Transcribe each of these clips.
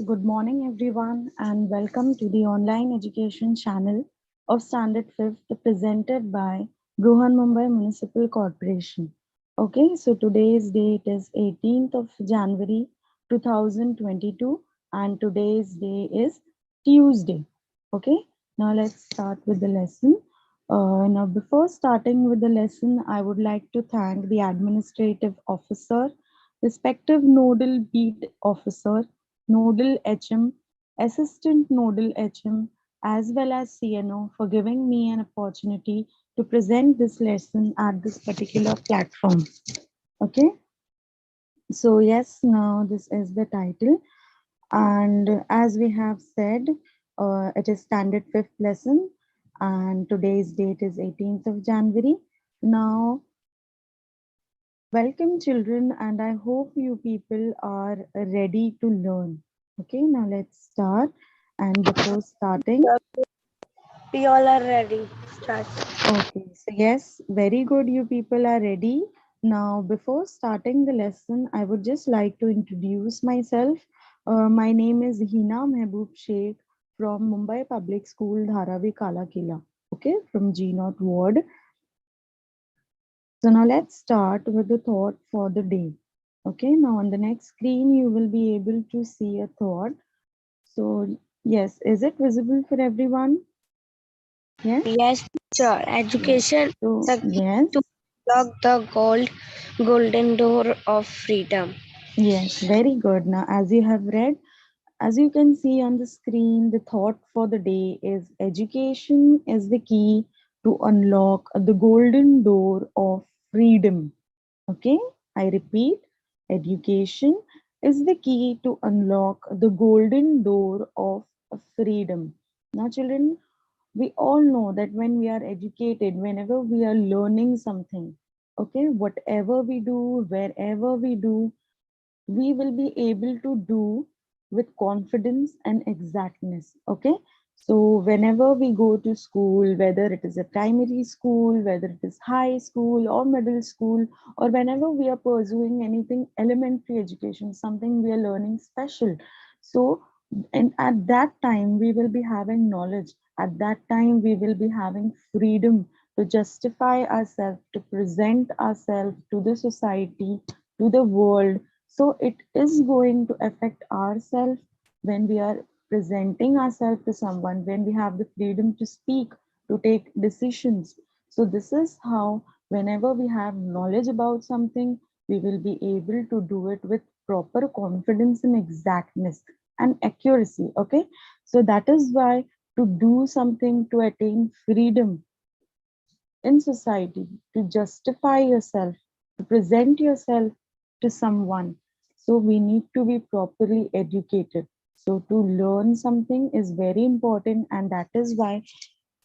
good morning everyone and welcome to the online education channel of Standard Fifth presented by Bruhan Mumbai Municipal Corporation. Okay, so today's date is 18th of January 2022 and today's day is Tuesday. Okay, now let's start with the lesson. Now before starting with the lesson, I would like to thank the administrative officer, respective nodal beat officer, Nodal HM, Assistant Nodal HM, as well as CNO for giving me an opportunity to present this lesson at this particular platform. Okay, so yes, now this is the title, and as we have said, it is standard fifth lesson, and today's date is 18th of January. Now, welcome children, and I hope you people are ready to learn. Okay, now let's start. And before starting, We all are ready. Start. okay, so yes, very good, you people are ready. Now, before starting the lesson, I would just like to introduce myself. My name is Hina Mehboob Sheikh from Mumbai Public School, Dharavi Kala Kila. Okay, from G Not Ward. So now let's start with the thought for the day. Okay, now on the next screen, you will be able to see a thought. So yes, is it visible for everyone? Yes, Yes, teacher. yes. Education So the key yes, to unlock the golden door of freedom. yes, very good. Now, as you have read, as you can see on the screen, the thought for the day is education is the key to unlock the golden door of freedom. Okay, I repeat, education is the key to unlock the golden door of freedom. Now, children, we all know that when we are educated, whenever we are learning something, okay, whatever we do, wherever we do, we will be able to do with confidence and exactness. Okay, so whenever we go to school, whether it is a primary school, whether it is high school or middle school, or whenever we are pursuing anything elementary education, something we are learning special, so and at that time we will be having knowledge, at that time we will be having freedom to justify ourselves, to present ourselves to the society, to the world. So it is going to affect ourselves when we are presenting ourselves to someone, when we have the freedom to speak, to take decisions. So this is how, whenever we have knowledge about something, we will be able to do it with proper confidence and exactness and accuracy. Okay, so that is why to do something, to attain freedom in society, to justify yourself, to present yourself to someone. So we need to be properly educated. So to learn something is very important, and that is why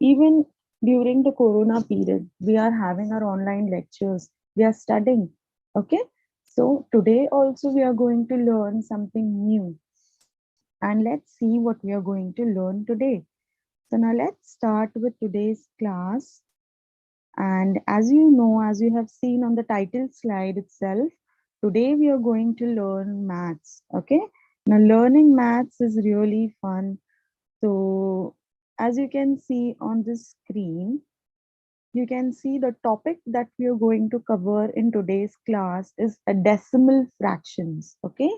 even during the corona period, we are having our online lectures, we are studying. Okay, so today also we are going to learn something new, and let's see what we are going to learn today. So now let's start with today's class. And as you know, as you have seen on the title slide itself, today we are going to learn maths. Okay. Now, learning maths is really fun. So, as you can see on the screen, you can see the topic that we are going to cover in today's class is a decimal fractions. Okay.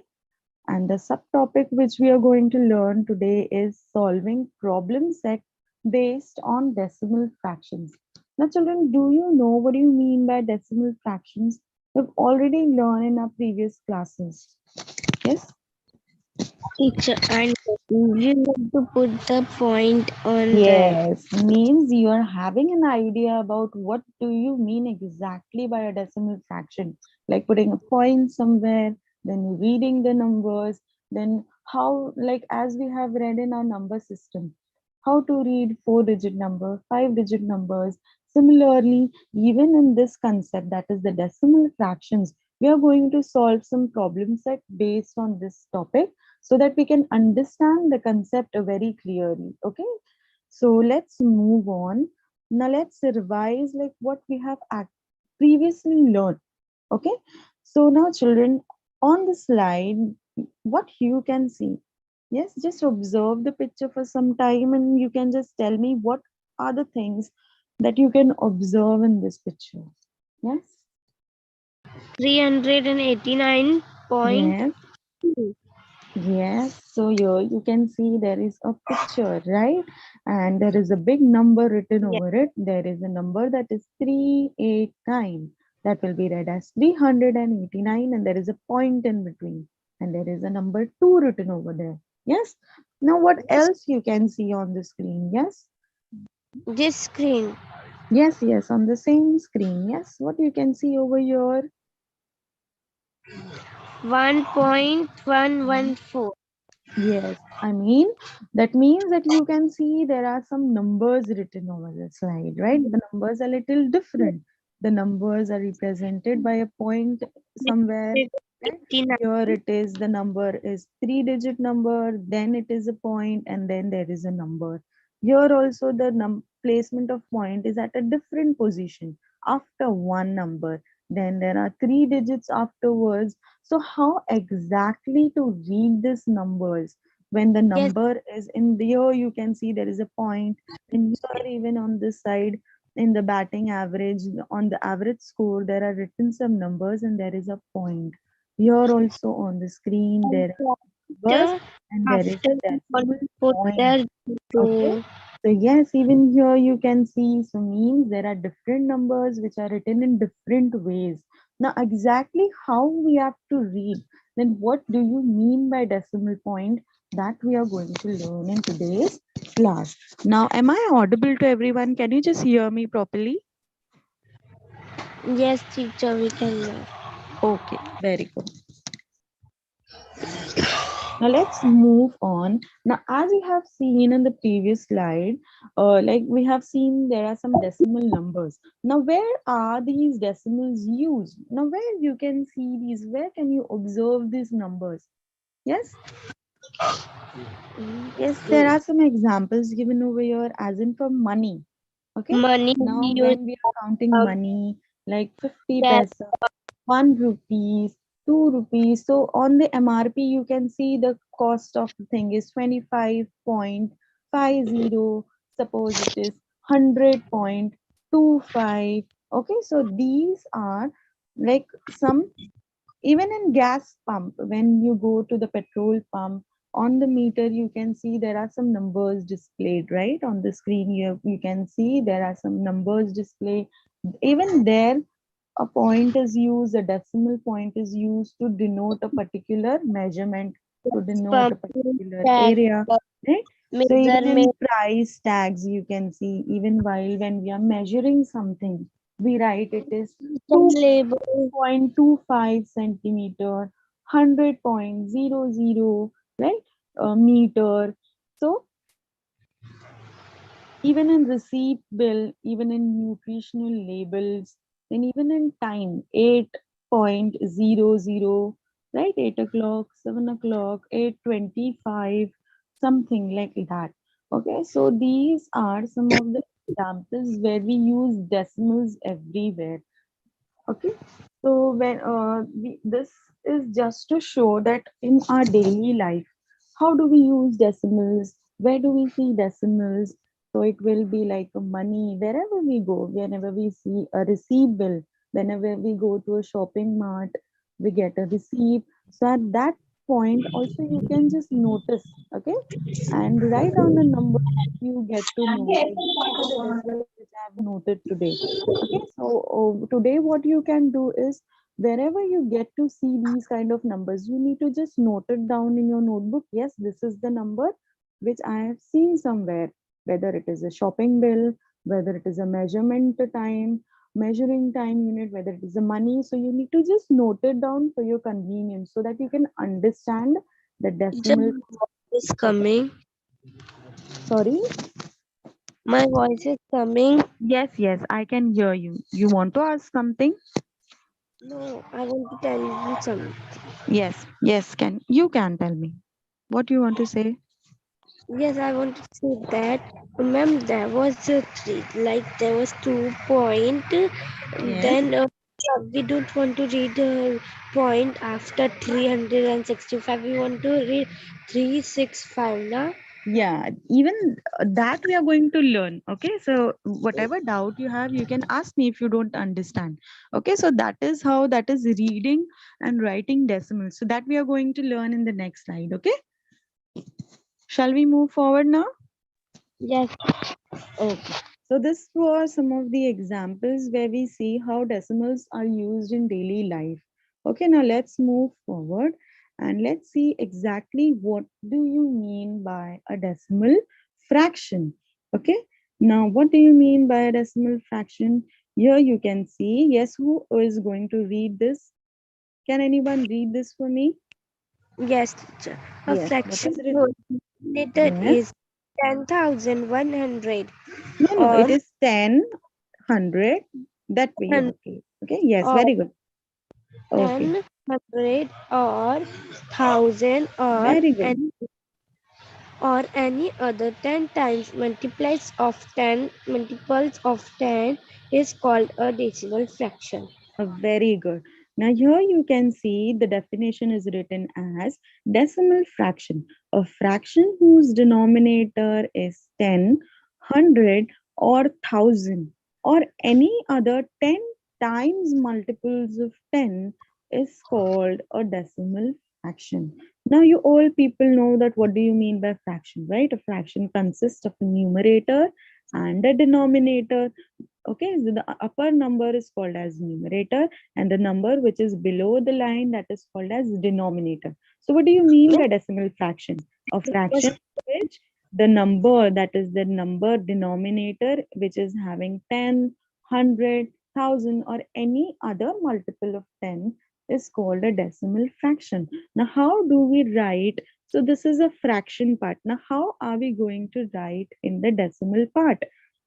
And the subtopic which we are going to learn today is solving problem set based on decimal fractions. Now, children, do you know what do you mean by decimal fractions? We've already learned in our previous classes. Yes? Teacher, and you have to put the point on that. Yes, means you are having an idea about what do you mean exactly by a decimal fraction, like putting a point somewhere, then reading the numbers, then how, like as we have read in our number system, how to read four-digit number, five-digit numbers. Similarly, even in this concept, that is the decimal fractions, we are going to solve some problem set based on this topic so that we can understand the concept very clearly. Okay, so let's move on. Now let's revise like what we have previously learned. Okay. So now children, on the slide, what you can see, Yes, just observe the picture for some time and you can just tell me what are the things that you can observe in this picture. Yes, 389.2. yes, yes. So here you can see there is a picture, right? And there is a big number written Yes. over it. There is a number that is 389. That will be read as 389, and there is a point in between. And there is a number 2 written over there. Yes. Now, what else you can see on the screen? Yes. This screen. Yes, yes, on the same screen. Yes, what you can see over here? 1.114. Yes, I mean, that means that you can see there are some numbers written over the slide, right? The numbers are little different. The numbers are represented by a point somewhere, right? 89. Here it is, the number is three-digit number, then it is a point, and then there is a number. Here also the placement of point is at a different position after one number. Then there are three digits afterwards. So how exactly to read these numbers? When the Yes, number is in here, you can see there is a point. And here, even on this side, in the batting average, on the average score, there are written some numbers and there is a point. Here also on the screen, there are numbers after and there is after a we want decimal to put point. the Okay. to So yes, even here you can see, so means there are different numbers which are written in different ways. Now, exactly how we have to read, then what do you mean by decimal point? That we are going to learn in today's class. Now, am I audible to everyone? Can you just hear me properly? yes, teacher, we can learn. Okay, very good. Now let's move on. Now, as you have seen in the previous slide, like we have seen there are some decimal numbers. Now, where are these decimals used? Now, where you can see these, where can you observe these numbers? Yes, yes, there are some examples given over here, as in for money. Okay, Money now we use when we are counting money, like 50 that paisa, 1 rupees, 2 rupees. So on the MRP, you can see the cost of the thing is 25.50. Suppose it is 100.25. Okay, so these are like some, even in gas pump, when you go to the petrol pump, on the meter you can see there are some numbers displayed, right? On the screen you can see there are some numbers displayed. Even there a point is used, a decimal point is used to denote a particular measurement, to denote a pump particular that area, right? So even in measurement price tags, you can see, even while when we are measuring something, we write it is label 2.25 centimeter, 100.00, right? Meter. So even in receipt bill, even in nutritional labels, then even in time, 8.00, right? 8 o'clock, 7 o'clock, 8:25, something like that. Okay, so these are some of the examples where we use decimals everywhere. Okay, so when this is just to show that in our daily life, how do we use decimals? Where do we see decimals? So it will be like money wherever we go, whenever we see a receipt bill, whenever we go to a shopping mart, we get a receipt. So at that point, also you can just notice, okay, and write down the number you get to know. Like these are the decimals which I have noted today. Okay, so today what you can do is wherever you get to see these kind of numbers, you need to just note it down in your notebook. Yes, this is the number which I have seen somewhere, whether it is a shopping bill, whether it is a measurement time, measuring time unit, whether it is a money. So you need to just note it down for your convenience so that you can understand the just decimal. is coming. Sorry. My voice is coming. Yes, yes, I can hear you. You want to ask something? No, I want to tell you something. Yes, yes, can tell me what you want to say? Yes, I want to say that. Remember, there was a three, like there was 2 point, Yes. then We don't want to read the point after 365. We want to read 365, na? Yeah, even that we are going to learn. Okay, so whatever doubt you have, you can ask me if you don't understand. Okay, so that is how that is reading and writing decimals. So that we are going to learn in the next slide. Okay, shall we move forward now? Yes. Okay, so this was some of the examples where we see how decimals are used in daily life. Okay, now let's move forward and let's see exactly what do you mean by a decimal fraction. Okay, now what do you mean by a decimal fraction? Here you can see, yes, who is going to read this? Can anyone read this for me? Yes, teacher. A Yes, what fraction is it? whose denominator Yes. is 10,100 No, no, it or is 10, 100. That way you 100 have to. Okay, yes, or very good. Okay, 10, 100 or 1,000 very good. or any other 10 times multiples of 10 is called a decimal fraction. Very good. Now here you can see the definition is written as decimal fraction. A fraction whose denominator is 10, 100 or 1000 or any other 10 times multiples of 10 is called a decimal fraction. Now you all people know that what do you mean by fraction, right? A fraction consists of a numerator and a denominator. Okay, so the upper number is called as numerator, and the number which is below the line, that is called as denominator. So what do you mean by decimal fraction? A fraction Yes, which the number, that is the number denominator, which is having 10, 100, 1000 or any other multiple of 10 is called a decimal fraction. Now how do we write? So this is a fraction part. Now how are we going to write in the decimal part?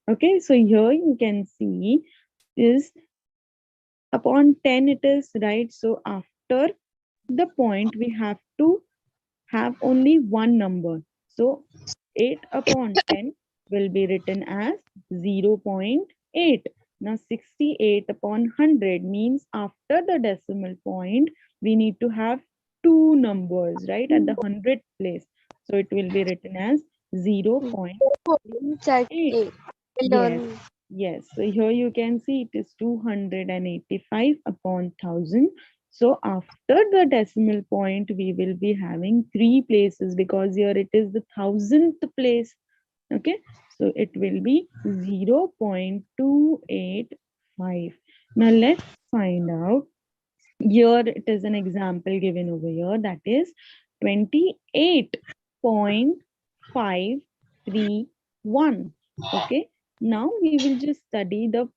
Okay, so here you can see is upon 10 it is, right? So after the point we have to have only one number. So 8 upon 10 will be written as 0.8. Now 68 upon 100 means after the decimal point we need to have two numbers, right, at the 100th place. So it will be written as 0.8. Yes, Learn. yes. So here you can see it is 285 upon 1000. So after the decimal point, we will be having three places because here it is the thousandth place. Okay, so it will be 0.285. Now let's find out. Here it is an example given over here, that is 28.531. Okay, now we will just study the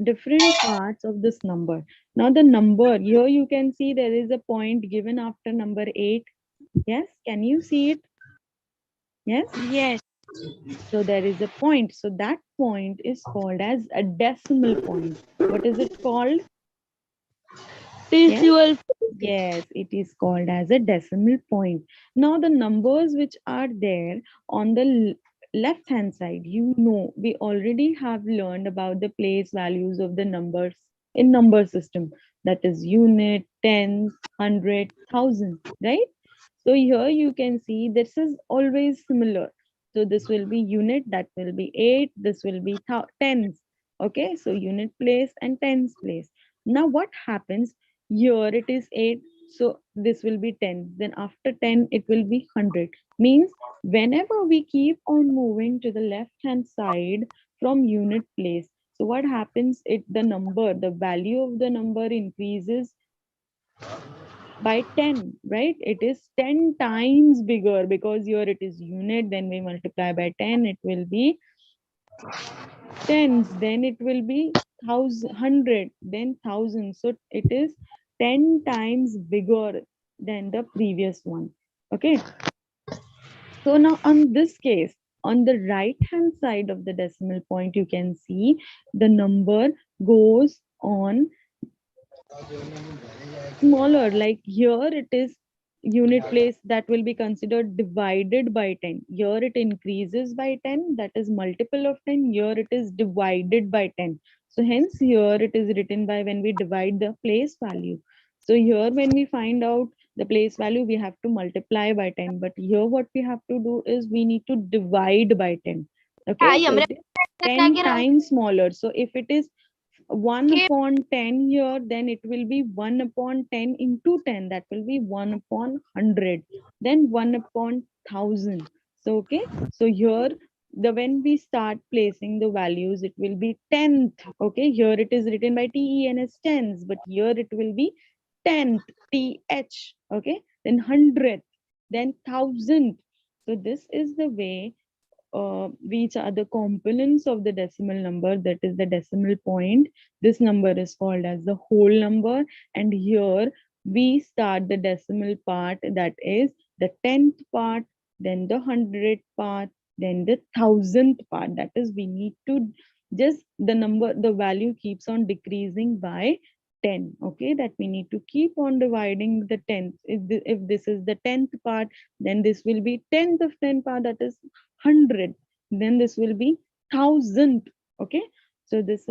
different parts of this number. Now the number, here you can see there is a point given after number 8. Yes, can you see it? Yes, Yes. so there is a point. So that point is called as a decimal point. What is it called? Yes. Decimal. Yes, it is called as a decimal point. Now, the numbers which are there on the left hand side, you know, we already have learned about the place values of the numbers in number system. That is unit, tens, hundred, thousand, right? So here you can see this is always similar. So this will be unit, that will be 8, this will be tens. Okay, so unit place and tens place. Now what happens? Here it is 8, so this will be 10. Then after 10, it will be 100. Means whenever we keep on moving to the left hand side from unit place, so what happens? The number, the value of the number increases by 10, right? It is 10 times bigger because here it is unit, then we multiply by 10, it will be tens, then it will be thousand, hundred, then thousand. So it is 10 times bigger than the previous one. Okay. So now on this case, on the right hand side of the decimal point, you can see the number goes on smaller. Like here it is unit place, that will be considered divided by 10. Here it increases by 10, that is multiple of 10. Here it is divided by 10. So hence here it is written by when we divide the place value. So here when we find out the place value, we have to multiply by 10. But here what we have to do is we need to divide by 10. Okay, so it is 10 times smaller. So if it is 1 upon 10 here, then it will be 1 upon 10 into 10. That will be 1 upon 100. Then 1 upon 1000. So, okay. So here, when we start placing the values, it will be 10th. Okay. Here it is written by TENS tens, but here it will be 10th, TH. Okay. Then 100th, then 1000th. So this is the way which are the components of the decimal number, that is the decimal point. This number is called as the whole number, and here we start the decimal part, that is the 10th part, then the 100th part, then the 1000th part. That is, we need to just the value keeps on decreasing by 10. Okay, that we need to keep on dividing the 10th. If this is the 10th part, then this will be 10th of 10 part, that is 100. Then this will be 1000. Okay, so these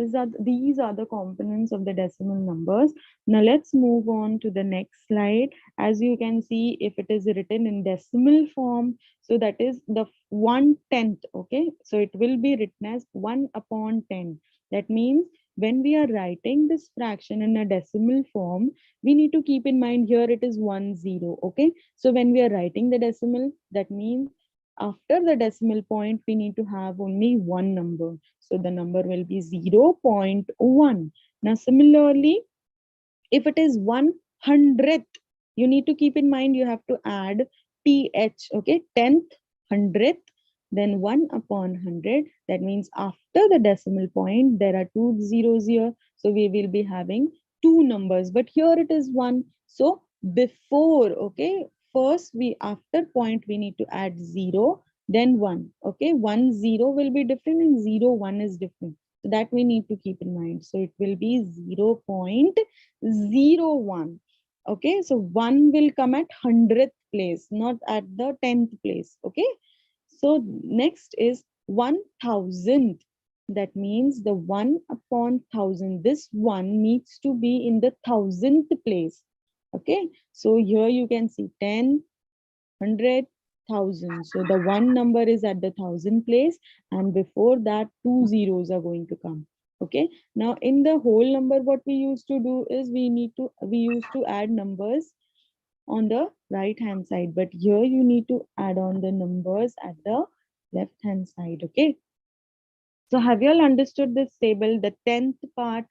are the components of the decimal numbers. Now let's move on to the next slide. As you can see, if it is written in decimal form, so that is the 1/10. Okay, so it will be written as 1 upon 10. That means when we are writing this fraction in a decimal form, we need to keep in mind here it is 10. Okay, so when we are writing the decimal, that means after the decimal point, we need to have only one number. So the number will be 0.1. Now, similarly, if it is 100th, you need to keep in mind you have to add TH, okay, 10th, 100th, then 1 upon 100. That means after the decimal point, there are two zeros here. So we will be having two numbers, but here it is one. So before, okay, first after point, we need to add 0, then 1. Okay, 1 0 will be different and 0 1 is different. So that we need to keep in mind. So it will be 0.01. Okay, so 1 will come at 100th place, not at the 10th place. Okay, so next is 1000. That means the 1 upon 1000. This 1 needs to be in the 1000th place. Okay, so here you can see 10, 100, 1000. So the one number is at the 1000 place, and before that two zeros are going to come. Okay, now in the whole number, what we used to do is we used to add numbers on the right hand side, but here you need to add on the numbers at the left hand side. Okay, so have you all understood this table, the 10th part,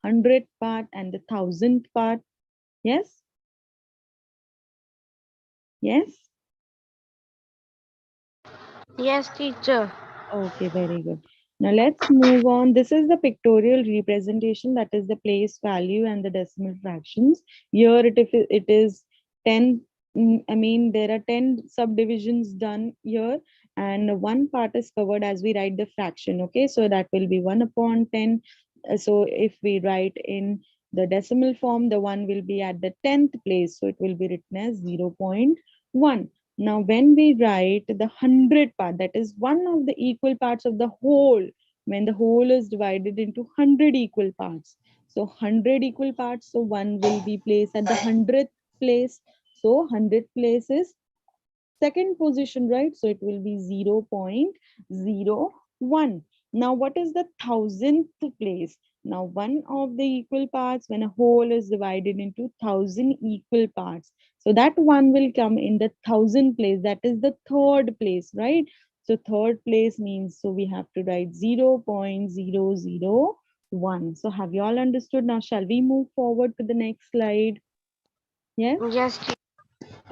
100th part, and the 1000th part? Yes, yes. Yes, teacher. Okay, very good. Now let's move on. This is the pictorial representation, that is the place value and the decimal fractions. Here it is 10, I mean, there are 10 subdivisions done here, and one part is covered as we write the fraction. Okay, so that will be 1 upon 10. So if we write in the decimal form, the 1 will be at the 10th place. So it will be written as 0.1. Now, when we write the 100 part, that is one of the equal parts of the whole, when the whole is divided into 100 equal parts. So 100 equal parts, so one will be placed at the 100th place. So 100th place is second position, right? So it will be 0.01. Now, what is the 1000th place? Now, one of the equal parts, when a whole is divided into 1000 equal parts, so that one will come in the 1000 place. That is the third place, right? So third place means, so we have to write 0.001. So have you all understood? Now, shall we move forward to the next slide? Yes. Yes, teacher.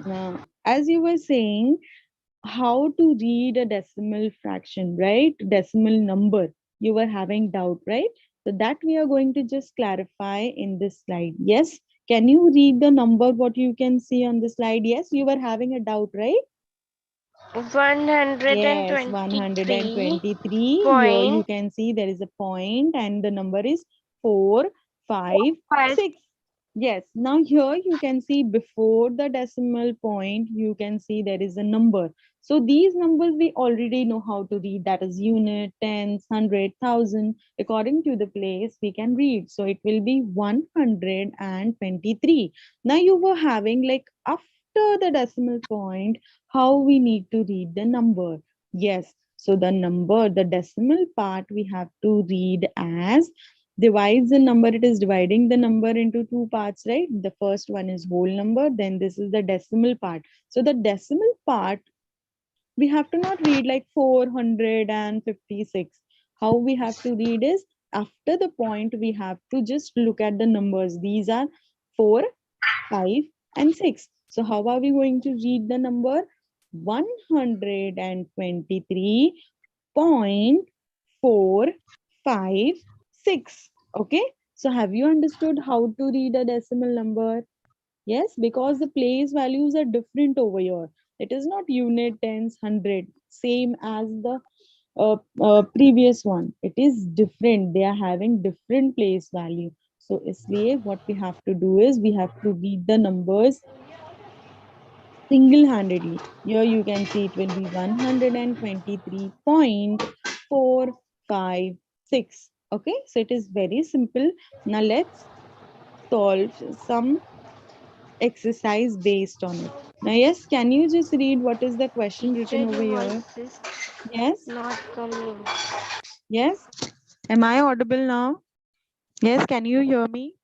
Now, as you were saying, how to read a decimal fraction, right? Decimal number. You were having doubt, right? So that we are going to just clarify in this slide. Yes. Can you read the number, what you can see on the slide? Yes, you were having a doubt, right? Yes, 123 123. Here you point can see there is a point and the number is 4, 5, 6. Yes, now here you can see before the decimal point, you can see there is a number. So these numbers we already know how to read, that is unit, tens, hundred, thousand. According to the place we can read. So it will be 123. Now you were having like after the decimal point, how we need to read the number. Yes, so the number, the decimal part we have to read as divides the number. It is dividing the number into two parts, right? The first one is whole number, then this is the decimal part. So the decimal part we have to not read like 456. How we have to read is after the point we have to just look at the numbers. These are 4, 5 and 6. So how are we going to read the number? 123.456. Okay, so have you understood how to read a decimal number? Yes, because the place values are different over here. It is not unit, tens, hundred, same as the previous one. It is different. They are having different place value. So, इसलिए what we have to do is we have to read the numbers single-handedly. Here you can see it will be 123.456. Okay, so it is very simple. Now let's solve some exercise based on it. Now, yes, can you just read what is the question written over Your here? voice is Yes, not coming. yes. Am I audible now? Yes, can you hear me?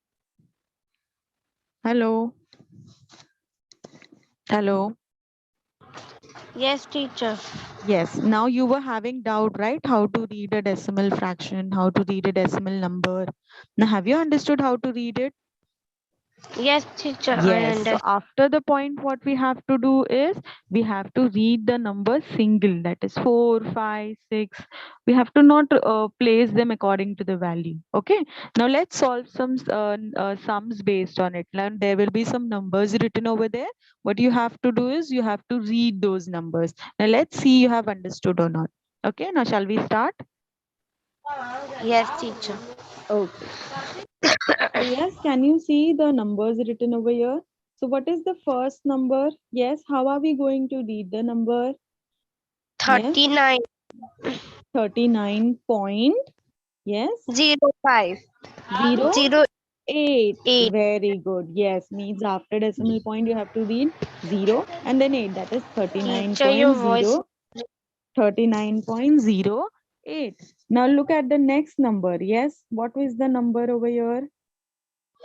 Hello. Hello. Yes, teacher. Yes, now you were having doubt, right? How to read a decimal fraction, how to read a decimal number. Now, have you understood how to read it? Yes, teacher. I Yes. So understand. after the point, what we have to do is we have to read the number single, that is 4, 5, 6. We have to not place them according to the value. Okay. Now let's solve some sums based on it. And there will be some numbers written over there. What you have to do is you have to read those numbers. Now let's see you have understood or not. Okay. Now shall we start? Yes, teacher. Okay. So yes, can you see the numbers written over here? So what is the first number? Yes, how are we going to read the number? Yes, 39. 39 point, yes, 05. 0, 8. 08. Very good. Yes, means after decimal point you have to read 0 and then 8. That is Teacher, your voice. 39.08. Now look at the next number. Yes, what is the number over here?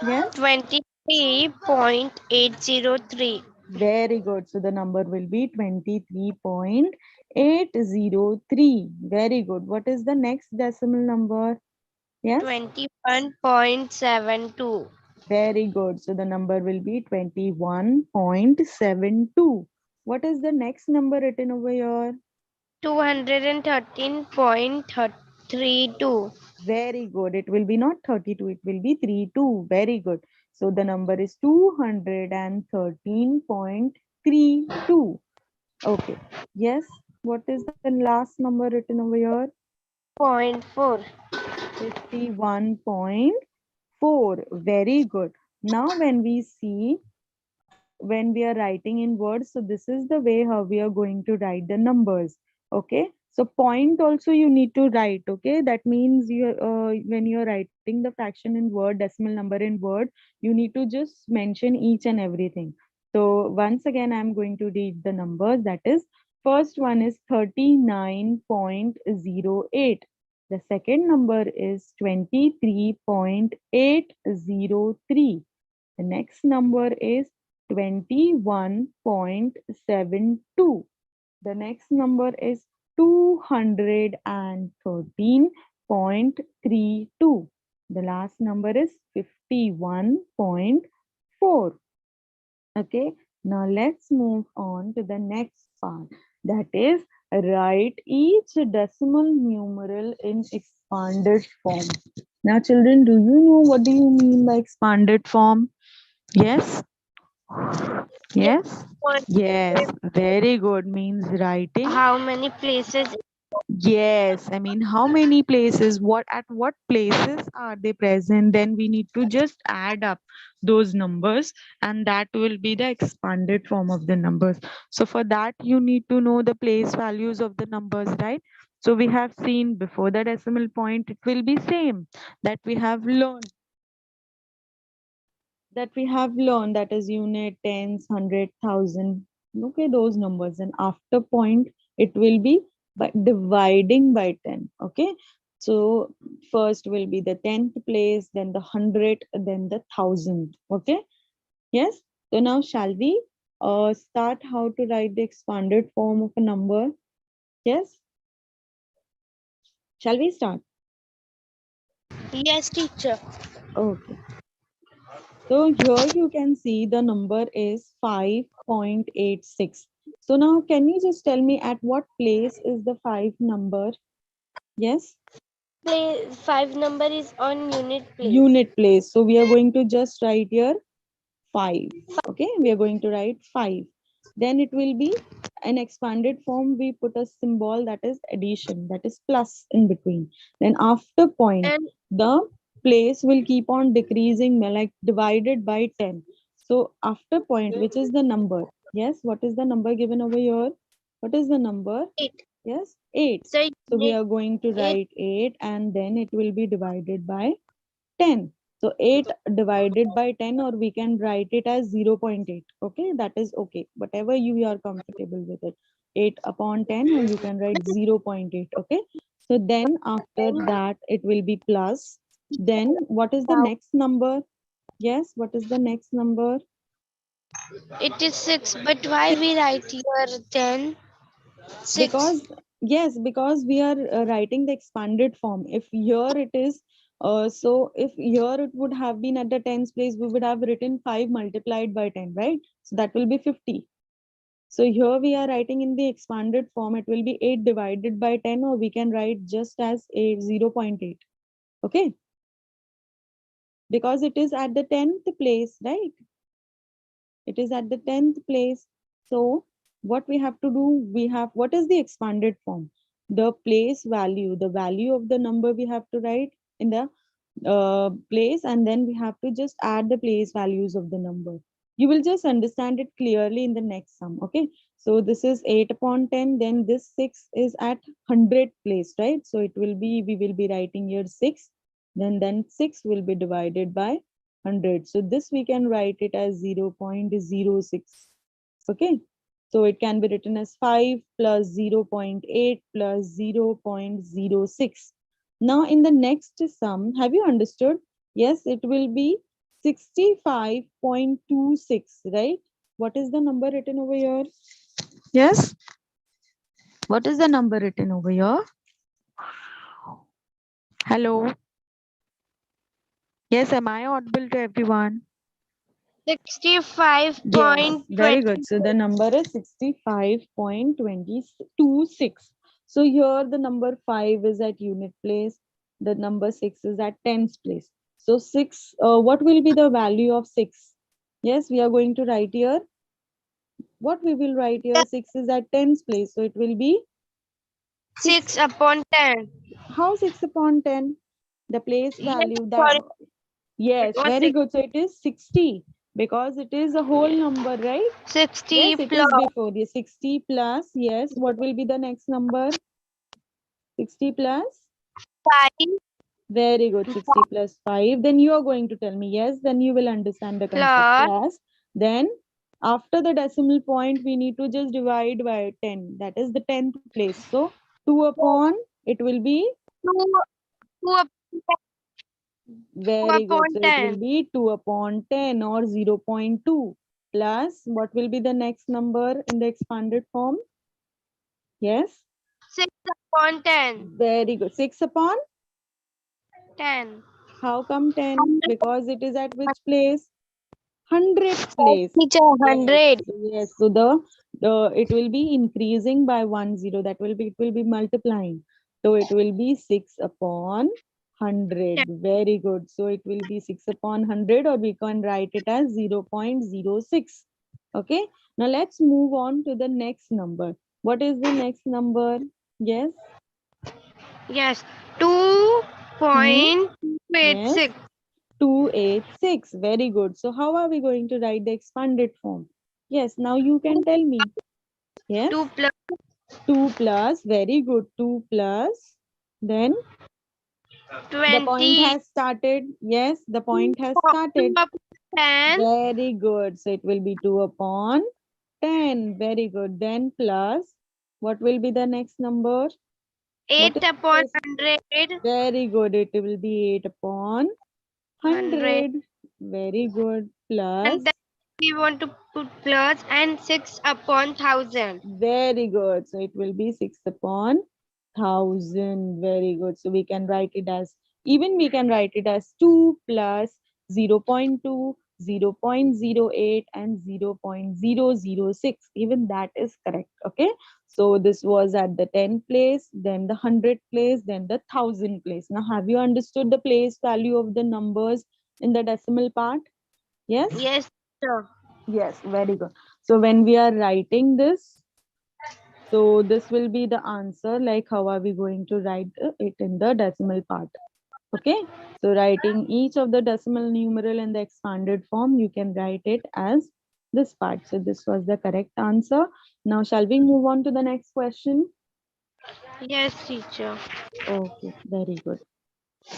Yes. 23.803. Very good. So the number will be 23.803. Very good. What is the next decimal number? Yes. 21.72. Very good. So the number will be 21.72. What is the next number written over here? 213.32. Very good. It will be not 32, it will be 32. Very good. So the number is 213.32. Okay. Yes. What is the last number written over here? 0.4. 51.4. Very good. Now when we see, when we are writing in words, so this is the way how we are going to write the numbers. Okay, so point also you need to write. Okay, that means you when you're writing the fraction in word, decimal number in word, you need to just mention each and everything. So once again I'm going to read the numbers. That is, first one is 39.08. The second number is 23.803. The next number is 21.72. The next number is 213.32. The last number is 51.4. Okay, now let's move on to the next part. That is, write each decimal numeral in expanded form. Now, children, do you know what do you mean by expanded form? Yes. Yes. Yes. Yes. Very good. Means writing. How many places? Yes, I mean, how many places, at what places are they present? Then we need to just add up those numbers, and that will be the expanded form of the numbers. So for that, you need to know the place values of the numbers, right? So we have seen before the decimal point, it will be same that we have learned that is unit, tens, hundred, thousand. Okay, those numbers. And after point, it will be by dividing by 10. Okay, so first will be the 10th place, then the 100, then the 1000. Okay, yes. So now shall we start how to write the expanded form of a number? Yes, shall we start? Yes, teacher. Okay. So here you can see the number is 5.86. So now can you just tell me at what place is the 5 number? Yes, Five number is on unit place. unit place. So we are going to just write here 5. Okay, we are going to write 5. Then it will be an expanded form. We put a symbol that is addition, that is plus in between. Then after point, And the place will keep on decreasing, like divided by 10. So after point, which is the number? Yes, what is the number given over here? What is the number? 8. Yes, 8. So So we unit are going to 8. write 8, and then it will be divided by 10. So 8 divided by 10, or we can write it as 0.8. Okay, that is okay. Whatever you are comfortable with it. 8 upon 10, or you can write 0.8. Okay. So then after that, it will be plus. Then what is the next number? Yes, what is the next number? It is 6. But why we write here 10? 6. Because yes, because we are writing the expanded form. If here it is so if here it would have been at the tens place, we would have written 5 multiplied by 10, right? So that will be 50. So here we are writing in the expanded form, it will be 8 divided by 10, or we can write just as 8, 0.8. Okay, because it is at the 10th place, right? It is at the 10th place. So what we have to do, we have, what is the expanded form? The place value, the value of the number we have to write in the place, and then we have to just add the place values of the number. You will just understand it clearly in the next sum. Okay, so this is 8 upon 10, then this 6 is at 100 place, right? So it will be, we will be writing here 6, then 6 will be divided by 100. So this we can write it as 0.06. Okay, so it can be written as 5 plus 0.8 plus 0.06. Now in the next sum, have you understood? Yes, it will be 65.26, right? What is the number written over here? Yes, what is the number written over here? Hello. Yes, am I audible to everyone? 65.20. Yes, very good. So the number is 65.226. So here the number 5 is at unit place. The number 6 is at tens place. So 6, what will be the value of 6? Yes, we are going to write here. What we will write here, 6 is at tens place. So it will be 6 upon 10. how 6 upon 10? The place Yes, value that, sorry. It yes, was very good. So it is 60 because it is a whole number, right? 60 Yes, it plus is before the 60 plus. Yes, what will be the next number? 60 plus? 5 Very good. 60 plus 5. Then you are going to tell me. Yes, then you will understand the concept. plus Plus, then after the decimal point, we need to just divide by 10. That is the 10th place. So 2 upon, it will be 2, 2 very good. upon So it will 10. be 2 upon 10 or 0.2 plus what will be the next number in the expanded form? Yes. 6 upon 10. Very good. 6 upon? 10. How come 10? Because it is at which place? 100th place. Teacher, Yes. 100. Yes. So the it will be increasing by 10. That will be, it will be multiplying. So it will be 6 upon 100. Very good. So it will be 6 upon 100, or we can write it as 0.06. Okay. Now let's move on to the next number. What is the next number? Yes. Yes. 2.86. Yes. 286. Very good. So how are we going to write the expanded form? Yes, now you can tell me. Yes. 2 plus 2 plus. Very good. 2 plus. Then the point 20. has started. Yes, the point has 2 started. upon 10. Very good. So it will be 2 upon 10. Very good. Then plus. What will be the next number? 8 What is upon this? 100. Very good. It will be 8 upon 100. 100. Very good. And Plus. then we want to put plus and 6 upon 1,000. Very good. So it will be 6 upon 1000. Very good. So we can write it as, even we can write it as 2 plus 0.2, 0.08 and 0.006. Even that is correct. Okay. So this was at the 10th place, then the 100th place, then the 1000th place. Now have you understood the place value of the numbers in the decimal part? Yes? Yes, sir. Yes, very good. So when we are writing this, so this will be the answer, like how are we going to write it in the decimal part. Okay. So writing each of the decimal numeral in the expanded form, you can write it as this part. So this was the correct answer. Now shall we move on to the next question? Yes, teacher. Okay, very good.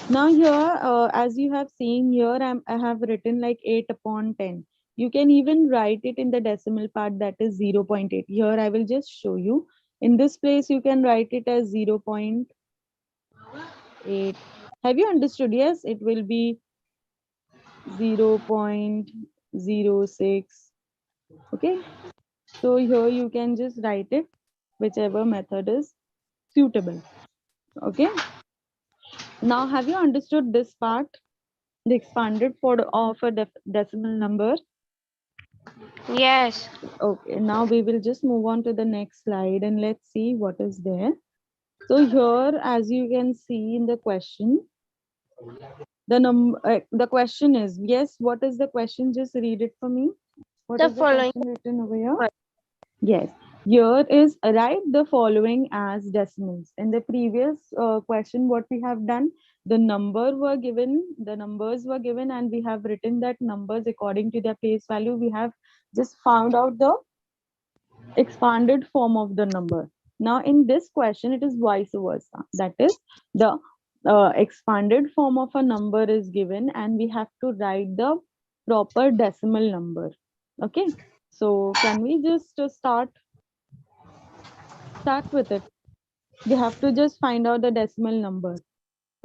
Now here, as you have seen here, I have written like 8 upon 10. You can even write it in the decimal part, that is 0.8. Here I will just show you. In this place, you can write it as 0.8. Have you understood? Yes, it will be 0.06. Okay. So here you can just write it, whichever method is suitable. Okay. Now, have you understood this part? The expanded for of a decimal number. Yes. Okay, now we will just move on to the next slide and let's see what is there. So here, as you can see in the question, the question is, yes, what is the question? Just read it for me. What The is the following. question written over here? Yes, here is write the following as decimals. In the previous question, what we have done, the numbers were given, and we have written that numbers according to their place value. We have just found out the expanded form of the number. Now, in this question, it is vice versa. That is, the expanded form of a number is given, and we have to write the proper decimal number. Okay, so can we just start with it? We have to just find out the decimal number.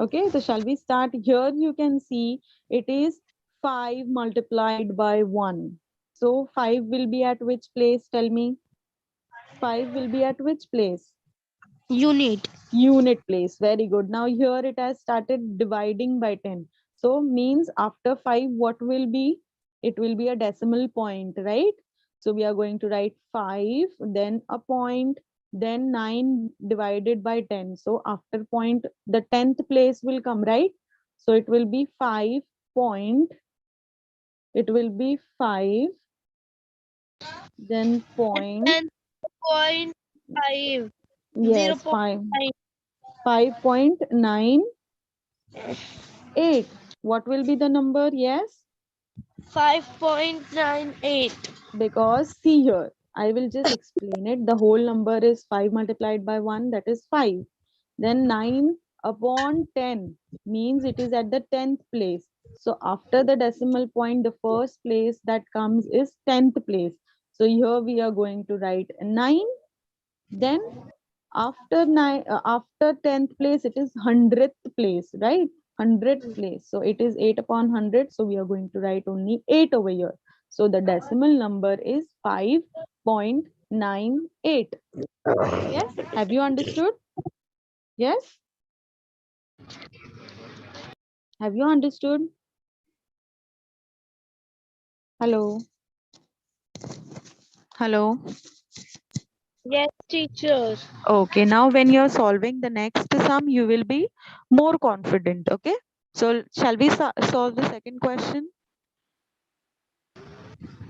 Okay, so shall we start? Here you can see it is 5 multiplied by 1. So 5 will be at which place? Tell me. 5 will be at which place? Unit. Unit place. Very good. Now here it has started dividing by 10. So means after 5, what will be? It will be a decimal point, right? So we are going to write 5, then a point, then 9 divided by 10. So after point, the 10th place will come, right? So it will be 5 point. It will be 5, then point. 10.5. Yes, 5. 5.98. What will be the number? Yes, 5.98. because see here, I will just explain it. The whole number is 5 multiplied by 1, that is 5. Then 9 upon 10 means it is at the 10th place. So after the decimal point, the first place that comes is 10th place. So here we are going to write 9. Then after 9, after 10th place, it is 100th place, right? 100th place. So it is 8 upon 100. So we are going to write only 8 over here. So the decimal number is 5.98. Yes. Have you understood? Yes. Have you understood? Hello. Hello. Yes, teachers. Okay. Now when you're solving the next sum, you will be more confident. Okay. So shall we solve the second question?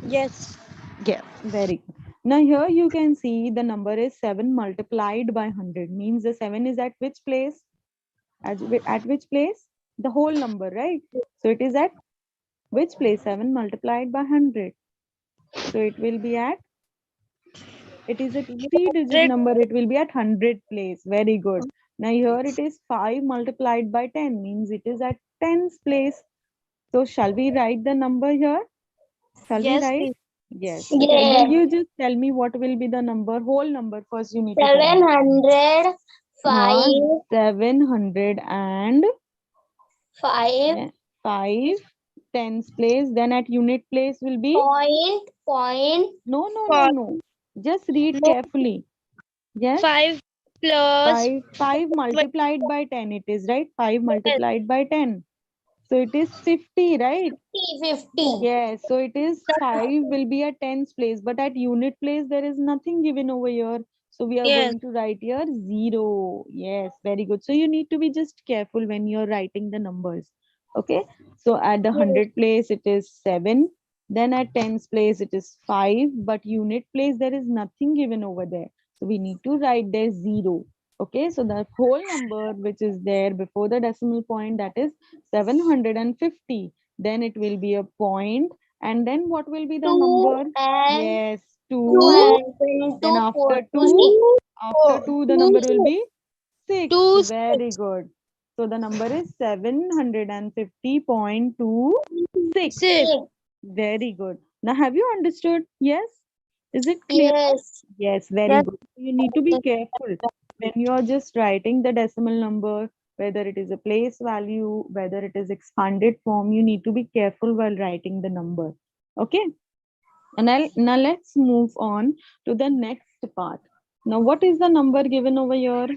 Yes. Yes, very good. Now here you can see the number is 7 multiplied by 100, means the 7 is at which place? At which place? The whole number, right? So it is at which place? 7 multiplied by 100. So it will be at, it is a 3-digit number. It will be at 100 place. Very good. Now here it is 5 multiplied by 10, means it is at 10th place. So shall we write the number here? Shall we Yes, write? please. Yes. Yeah. You just tell me what will be the number, whole number first you need to tell me. 700, 700 and 5, 5 tens place. Then at unit place will be? point. No. Just read carefully. Yes. 5 plus 5 multiplied by 10 it is, right? 5 multiplied by 10. So it is 50, right? 50. Yes. So it is 5 will be at tens place, but at unit place there is nothing given over here. So we are Yes. going to write here 0. Yes, very good. So you need to be just careful when you're writing the numbers. Okay. So at the 100 place it is 7. Then at tens place it is 5. But unit place there is nothing given over there. So we need to write there 0. Okay. So the whole number which is there before the decimal point, that is 750. Then it will be a point, and then what will be the 2 number? and Yes, 2 2. and Then 2, after 4. 2, after 2 the number will be 6. 2, Very good. So the number is 750.26. 6. Very good. Now have you understood? Yes. Is it clear? Yes. Yes, very Yes. good. You need to be careful when you are just writing the decimal number, whether it is a place value, whether it is expanded form. You need to be careful while writing the number. Okay. And now let's move on to the next part. Now, what is the number given over here? 2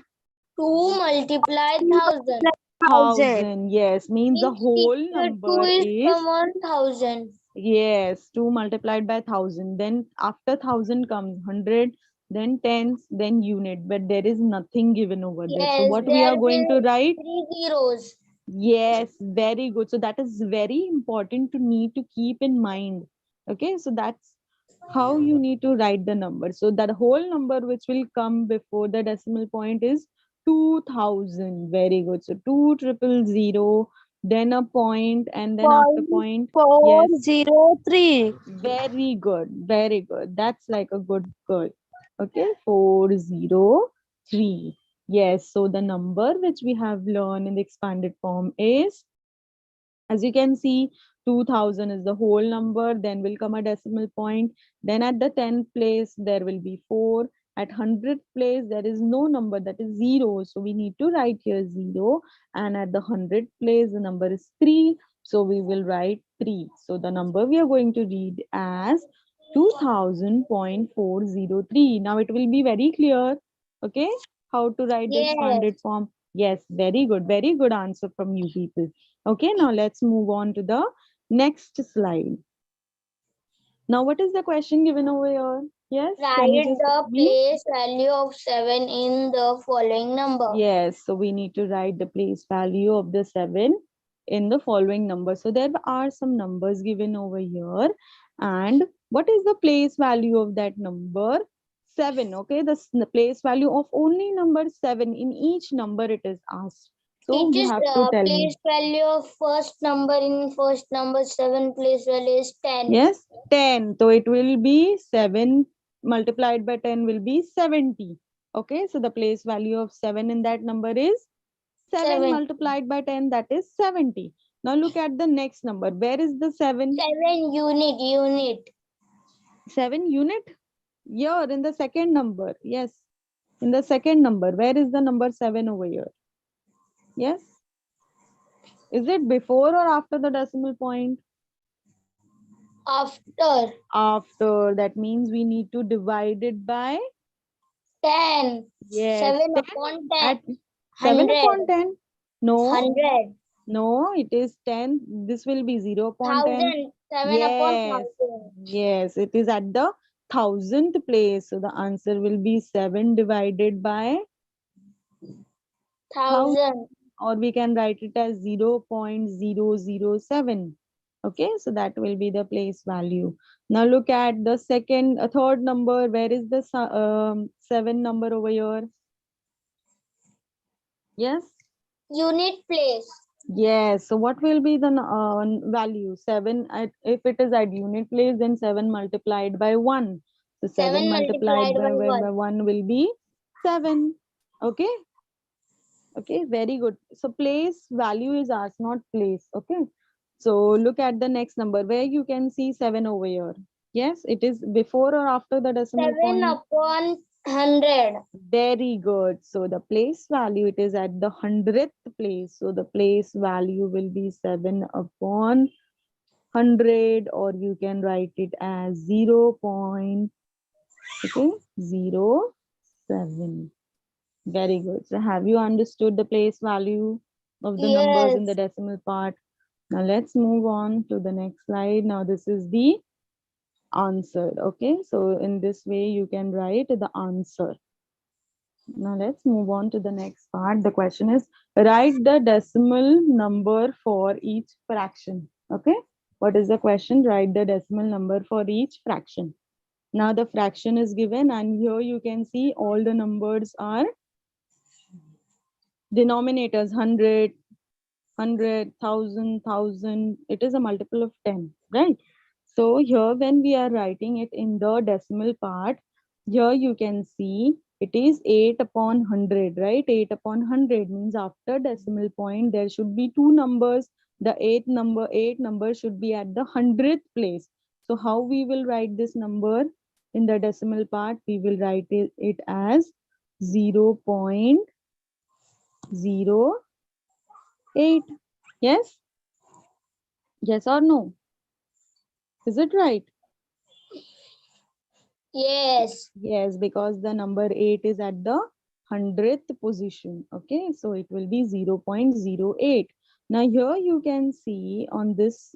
multiply 1000. 1000. Yes, means the whole 2 number is is, from 1000. yes, 2 multiplied by 1000. Then after 1000 comes 100, then tens, then unit. But there is nothing given over there. So Yes, what we there are going to will write? 3 zeros. Yes, very good. So that is very important to need to keep in mind. Okay, so that's how you need to write the number. So that whole number which will come before the decimal point is 2000. Very good. So 2000, then a point, and then after point, yes, 403. very good, very good. That's like a good girl. Okay, 403. Yes, so the number which we have learned in the expanded form is, as you can see, 2000 is the whole number, then will come a decimal point. Then at the 10th place, there will be 4. At 100th place, there is no number, that is 0. So we need to write here 0. And at the 100th place, the number is 3. So we will write 3. So the number we are going to read as 2000.403. Now it will be very clear, okay, how to write the Yes. expanded form. Yes, very good answer from you people. Okay, now let's move on to the next slide. Now, what is the question given over here? Yes, can you Write just the tell me? place value of 7 in the following number. Yes, so we need to write the place value of the 7 in the following number. So there are some numbers given over here. And what is the place value of that number? 7. Okay, the place value of only number 7. In each number it is asked. So It you is have to tell me. place value of first number in first number 7, place value is 10. Yes, 10. So it will be 7 multiplied by 10 will be 70. Okay, so the place value of 7 in that number is 7 multiplied by 10, that is 70. Now look at the next number. Where is the 7? 7 unit. 7 unit? Here in the second number. Yes, in the second number. Where is the number 7 over here? Yes. Is it before or after the decimal point? After After. That means we need to divide it by 10. Yes, 7 10 upon 10. at 7 100. upon 10. No, 100. no, it is 10. This will be 0 upon 10. 1000. 7 upon Yes, 1000. yes, it is at the 1000th place. So the answer will be 7 divided by 1000. or we can write it as 0.007. Okay, so that will be the place value. Now look at the third number. Where is the 7 number over here? Yes, Unit place. Yes. So what will be the value? 7 at, if it is at unit place, then 7 multiplied by 1. So 7 7 multiplied multiplied by 1. 1 will be 7. Okay. Okay. Very good. So place value is asked, not place. Okay. So look at the next number where you can see 7 over here. Yes, it is before or after the decimal 7 point. upon 100. Very good. So the place value, it is at the 100th place. So the place value will be 7 upon 100, or you can write it as 0. Okay, 0.07. Very good. So have you understood the place value of the numbers in the Yes. decimal part? Now let's move on to the next slide. Now this is the answer. Okay, so in this way you can write the answer. Now let's move on to the next part. The question is, write the decimal number for each fraction. Okay, what is the question? Write the decimal number for each fraction. Now the fraction is given, and here you can see all the numbers are denominators: 100, 1,000. It is a multiple of 10, right? So here when we are writing it in the decimal part, here you can see it is 8 upon 100, right? 8 upon 100 means after decimal point there should be two numbers. The eighth number, 8 number should be at the 100th place. So how we will write this number in the decimal part? We will write it as 0.08. Yes? Yes or no? Is it right? Yes. Yes, because the number 8 is at the 100th position. Okay, so it will be 0.08. Now here you can see on this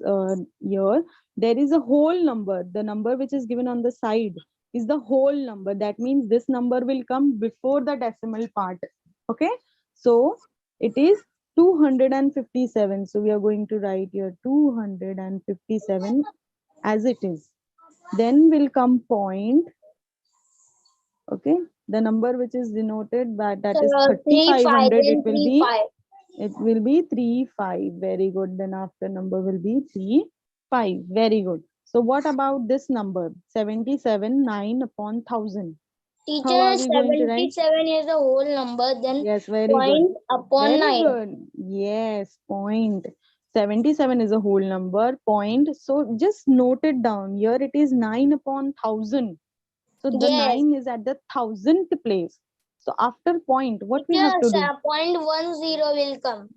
here, there is a whole number. The number which is given on the side is the whole number. That means this number will come before the decimal part. Okay, so it is 257. So we are going to write here 257 as it is. Then will come point. Okay, the number which is denoted by that is So 3500. 3, 5. It will be 35. Very good. Then after number will be 35. Very good. So what about this number 77, 9 upon 1000? How are Teacher, we going to write? 77 is the whole number, then Yes, very good. point upon Very 9. good. Yes, point. 77 is a whole number. Point. So just note it down. Here it is 9 upon 1000. So the Yes. 9 is at the 1000th place. So after point, what we Teacher, have to do? 0.10 will come.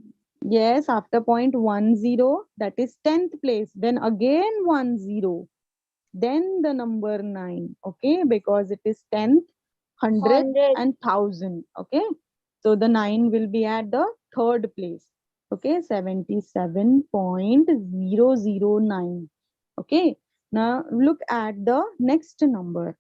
Yes, after point 10, that is 10th place. Then again 10. Then the number 9. Okay, because it is 10th, 100th 100. and 1000. Okay, so the 9 will be at the third place. Okay, 77.009. Okay, now look at the next number.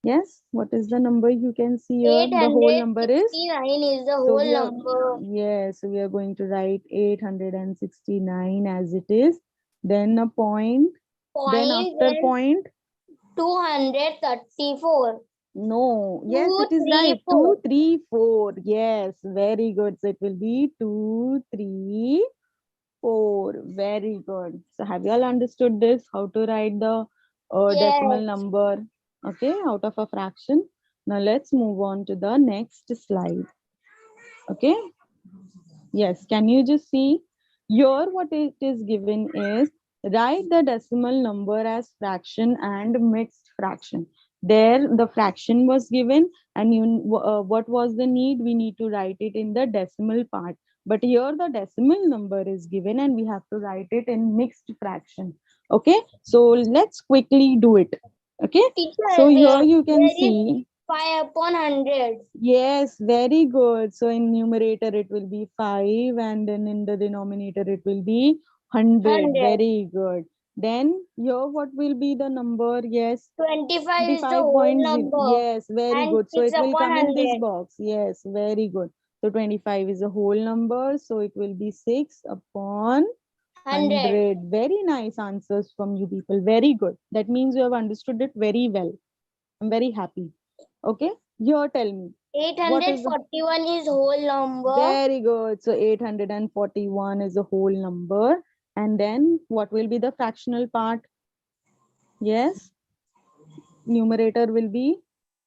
Yes, what is the number you can see here? The whole number is, 869 is the so whole we are, number. yes, we are going to write 869 as it is. Then a point. Then Point, after then point, 234. no, yes, it is 2, 3, right. 4. 2, 3, 4. Yes, very good. So it will be 2, 3, 4. Very good. So have you all understood this? How to write the decimal Yes. number, okay, out of a fraction? Now let's move on to the next slide. Okay. Yes, can you just see here what it is given is write the decimal number as fraction and mixed fraction. There the fraction was given, and what was the need? We need to write it in the decimal part. But here the decimal number is given and we have to write it in mixed fraction. Okay, so let's quickly do it. Okay, Teacher, so here you can there is see. 5 upon 100. Yes, very good. So in numerator it will be 5, and then in the denominator it will be 100. 100. Very good. Then here what will be the number? Yes, 25 is the whole 25.0. number. Yes, very And good. So 6 it will upon come in this 100. box. Yes, very good. So 25 is a whole number. So it will be 6 upon 100. 100. Very nice answers from you people. Very good. That means you have understood it very well. I'm very happy. Okay, here tell me. 841 is whole number. Very good. So 841 is a whole number. And then what will be the fractional part? Yes. Numerator will be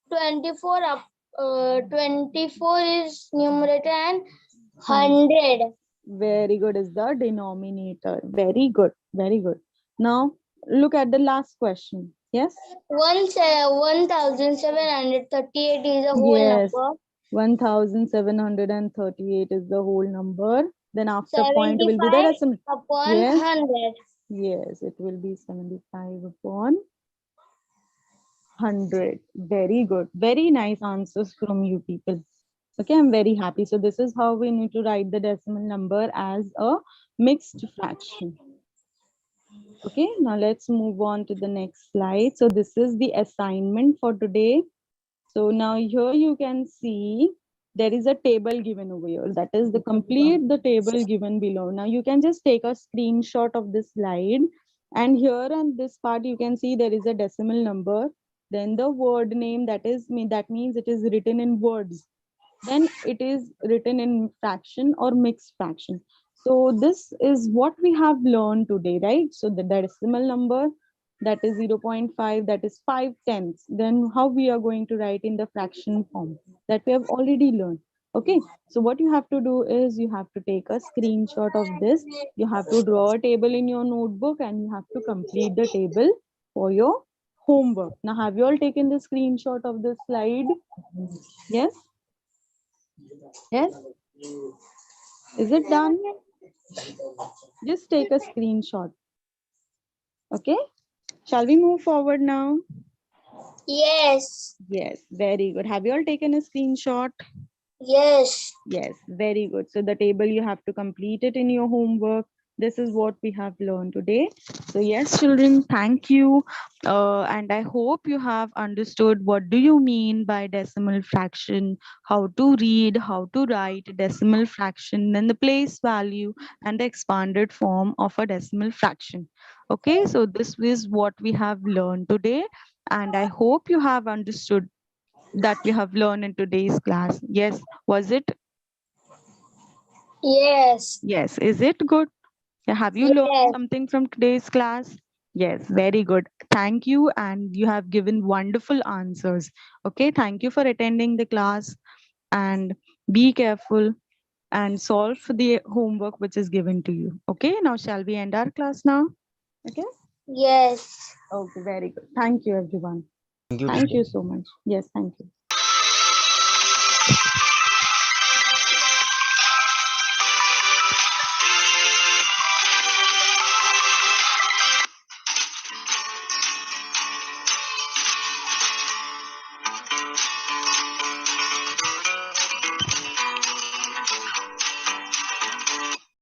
24 24 is numerator and 100. very good is the denominator. Very good. Very good. Now look at the last question. Yes. 1738 is a whole Yes. number. 1738 is the whole number. Then after point will be the 75 decimal. upon Yes. 100. Yes, it will be 75 upon 100. Very good. Very nice answers from you people. Okay, I'm very happy. So this is how we need to write the decimal number as a mixed fraction. Okay, now let's move on to the next slide. So this is the assignment for today. So now here you can see there is a table given over here. That is the complete the table given below. Now you can just take a screenshot of this slide, and here on this part you can see there is a decimal number. Then the word name, that means it is written in words. Then it is written in fraction or mixed fraction. So this is what we have learned today, right? So the decimal number, that is 0.5, that is 5/10. Then how we are going to write in the fraction form, that we have already learned. Okay, so what you have to do is you have to take a screenshot of this. You have to draw a table in your notebook and you have to complete the table for your homework. Now, have you all taken the screenshot of this slide? Yes? Yes? Is it done? Just take a screenshot. Okay? Shall we move forward now? Yes. Yes, very good. Have you all taken a screenshot? Yes. Yes, very good. So the table, you have to complete it in your homework. This is what we have learned today. So yes, children, thank you. And I hope you have understood what do you mean by decimal fraction, how to read, how to write decimal fraction, then the place value and the expanded form of a decimal fraction. Okay, so this is what we have learned today. And I hope you have understood that we have learned in today's class. Yes, was it? Yes. Yes, is it good? Have you learned Yes. something from today's class? Yes, very good. Thank you. And you have given wonderful answers. Okay, thank you for attending the class and be careful and solve the homework which is given to you. Okay, now shall we end our class now? Okay. Yes. Okay, very good. Thank you, everyone. Thank you. Thank you so much. Yes, thank you.